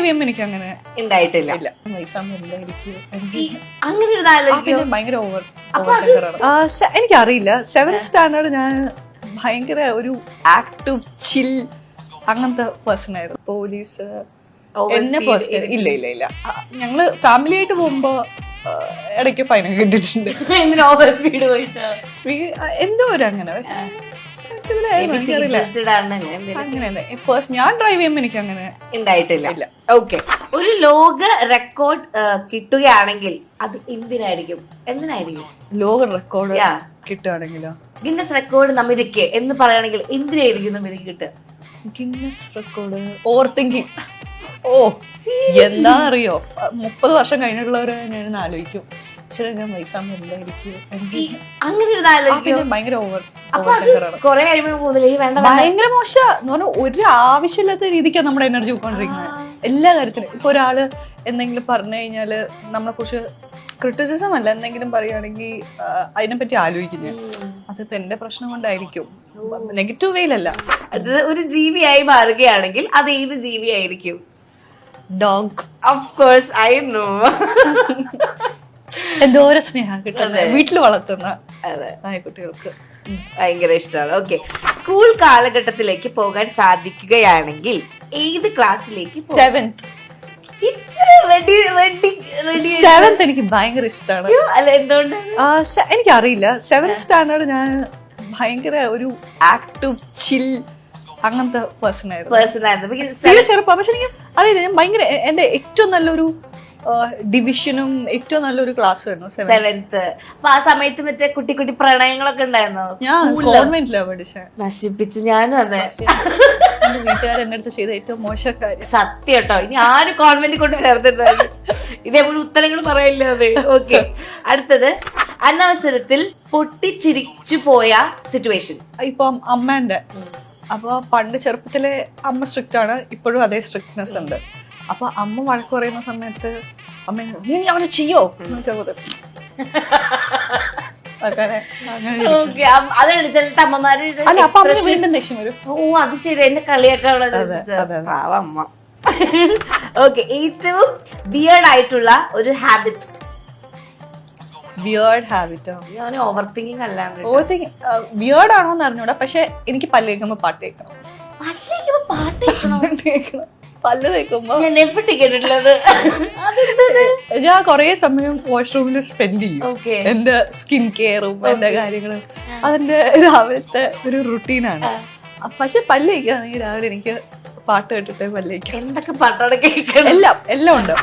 Drive ചെയ്യുമ്പോൾ എനിക്ക് അങ്ങനെ ഉണ്ടായിട്ടില്ല. ഇല്ല. അങ്ങനെ ഒരു ആലോചിക്കും. ഭയങ്കര എനിക്കറിയില്ല. 7th സ്റ്റാൻഡേർഡ് ഞാൻ ഭയങ്കര ഒരു ആക്റ്റീവ് ചിൽ അങ്ങനത്തെ പേഴ്സൺ ആയിരുന്നു. പോലീസ് എന്നെ പേഴ്സൺ ഇല്ല ഇല്ല ഇല്ല. ഞങ്ങള് ഫാമിലി ആയിട്ട് പോകുമ്പോ ഇടയ്ക്ക് ഫൈനൽ കിട്ടിയിട്ടുണ്ട്. ഓവർ സ്പീഡ് പോയിട്ട് എന്തോ ഒരു അങ്ങനെ ഞാൻ ഡ്രൈവ് ചെയ്യുമ്പോ എനിക്ക് അങ്ങനെ ഉണ്ടായിട്ടില്ല. ഓക്കെ, ഒരു ലോക റെക്കോർഡ് കിട്ടുകയാണെങ്കിൽ അത് എന്തിനായിരിക്കും? എന്തിനായിരിക്കും ലോക റെക്കോർഡ് കിട്ടുകയാണെങ്കിലോ? ഗിന്നസ് റെക്കോർഡ് നമിതയ്ക്ക് എന്ന് പറയുകയാണെങ്കിൽ എന്തിനായിരിക്കും നമിതയ്ക്ക് കിട്ടുക? Guinness record over thinking. ഓ എന്താണെന്നറിയോ, 30 വർഷം കഴിഞ്ഞിട്ടുള്ളവരെ ഞാൻ ആലോചിക്കും. ഞാൻ അങ്ങനെ ഒരു ആലോചിക്കും. ഭയങ്കര ഓവർ കൊറേ കഴിയുമ്പോ ഭയങ്കര മോശം എന്ന് പറഞ്ഞാൽ ഒരു ആവശ്യമില്ലാത്ത രീതിക്കാണ് നമ്മുടെ എനർജി പോയിക്കൊണ്ടിരിക്കുന്നത് എല്ലാ കാര്യത്തിനും. ഇപ്പൊ ഒരാള് എന്തെങ്കിലും പറഞ്ഞു കഴിഞ്ഞാല് നമ്മളെ കുറിച്ച് ക്രിറ്റിസിസം അല്ല, എന്തെങ്കിലും പറയുകയാണെങ്കിൽ അതിനെപ്പറ്റി ആലോചിക്കും ഞാൻ. അതിപ്പോ എന്റെ പ്രശ്നം കൊണ്ടായിരിക്കും, നെഗറ്റീവ് വേയിലല്ല. അത് ഒരു ജീവിയായി മാറുകയാണെങ്കിൽ അത് ഏത് ജീവിയായിരിക്കും? Dog. Of course, I know. എന്തോരം സ്നേഹം കിട്ടുന്നത് വീട്ടിൽ വളർത്തുന്ന കുട്ടികൾക്ക് ഭയങ്കര ഇഷ്ടമാണ്. ഓക്കെ, സ്കൂൾ കാലഘട്ടത്തിലേക്ക് പോകാൻ സാധിക്കുകയാണെങ്കിൽ ഏത് ക്ലാസ്സിലേക്ക്? 7th. എനിക്ക് ഭയങ്കര ഇഷ്ടമാണ്. അല്ല, എന്തുകൊണ്ട്? എനിക്കറിയില്ല. 7th സ്റ്റാൻഡേർഡ് ഞാൻ ഭയങ്കര ഒരു ആക്റ്റീവ് ചിൽ അങ്ങനത്തെ പേഴ്സൺ ആയിരുന്നു. ചെറുപ്പം. പക്ഷെ എനിക്ക് അറിയില്ല, ഞാൻ ഭയങ്കര എന്റെ ഏറ്റവും നല്ലൊരു ഡിവിഷനും ഏറ്റവും നല്ലൊരു ക്ലാസ് ആയിരുന്നു 7th. അപ്പൊ ആ സമയത്ത് മറ്റേ കുട്ടി കുട്ടി പ്രണയങ്ങളൊക്കെ ഉണ്ടായിരുന്നോ? ഞാൻ ഗവൺമെന്റിലാണ് പഠിച്ചത്. നശിപ്പിച്ചു. ഞാനും അതെ. എന്റെ വീട്ടുകാർ എന്റെ അടുത്ത് ചെയ്ത ഏറ്റവും മോശം കാര്യം. സത്യം കേട്ടോ. ഇനി ആര് കോൺവെന്റിൽ കൊണ്ട് ചേർത്തിട്ടാണ് ഇതേപോലെ ഉത്തരങ്ങൾ പറയില്ല. അതെ. ഓക്കെ, അടുത്തത് അനവസരത്തിൽ പൊട്ടിച്ചിരിച്ചു പോയ സിറ്റുവേഷൻ. ഇപ്പം അമ്മേന്റെ. അപ്പൊ പണ്ട് ചെറുപ്പത്തിലെ അമ്മ സ്ട്രിക്റ്റ് ആണ്, ഇപ്പോഴും അതേ സ്ട്രിക്ട്നെസ് ഉണ്ട്. അപ്പൊ അമ്മ വഴക്ക് പറയുന്ന സമയത്ത് അമ്മ നീ അവിടെ ചെയ്യോ അതാണ് ചിലത്തെ അമ്മമാര്. വീണ്ടും ദേഷ്യം വരും. ഓ അത് ശരി, എന്റെ കളിയൊക്കെ അമ്മ. ഓക്കെ, ഏറ്റവും വിയേർഡ് ആയിട്ടുള്ള ഒരു ഹാബിറ്റ്? വിയേർഡ് ഹാബിറ്റോ? ഞാൻ ഓവർ തിങ്കിങ് അല്ലാണ്ട്. ഓവർ തിങ്കിങ് വിയേർഡ് ആണോന്ന് അറിഞ്ഞൂടാ, പക്ഷെ എനിക്ക് പല്ല് കേൾക്കുമ്പോ പാട്ട് കേൾക്കണം. പല്ല് തേക്കുമ്പോ ഞാൻ കൊറേ സമയം വാഷ്റൂമിൽ സ്പെൻഡ് ചെയ്യും. എന്റെ സ്കിൻ കെയറും എന്റെ കാര്യങ്ങളും അതെന്റെ രാവിലത്തെ ഒരു റുട്ടീനാണ്. പക്ഷെ പല്ല് തേക്കുകയാണെങ്കിൽ രാവിലെ എനിക്ക് പാട്ട് കേട്ടിട്ട് പല്ല് തേക്കാം. എന്തൊക്കെ പാട്ടാണ് കേൾക്കണം? എല്ലാം ഉണ്ട്.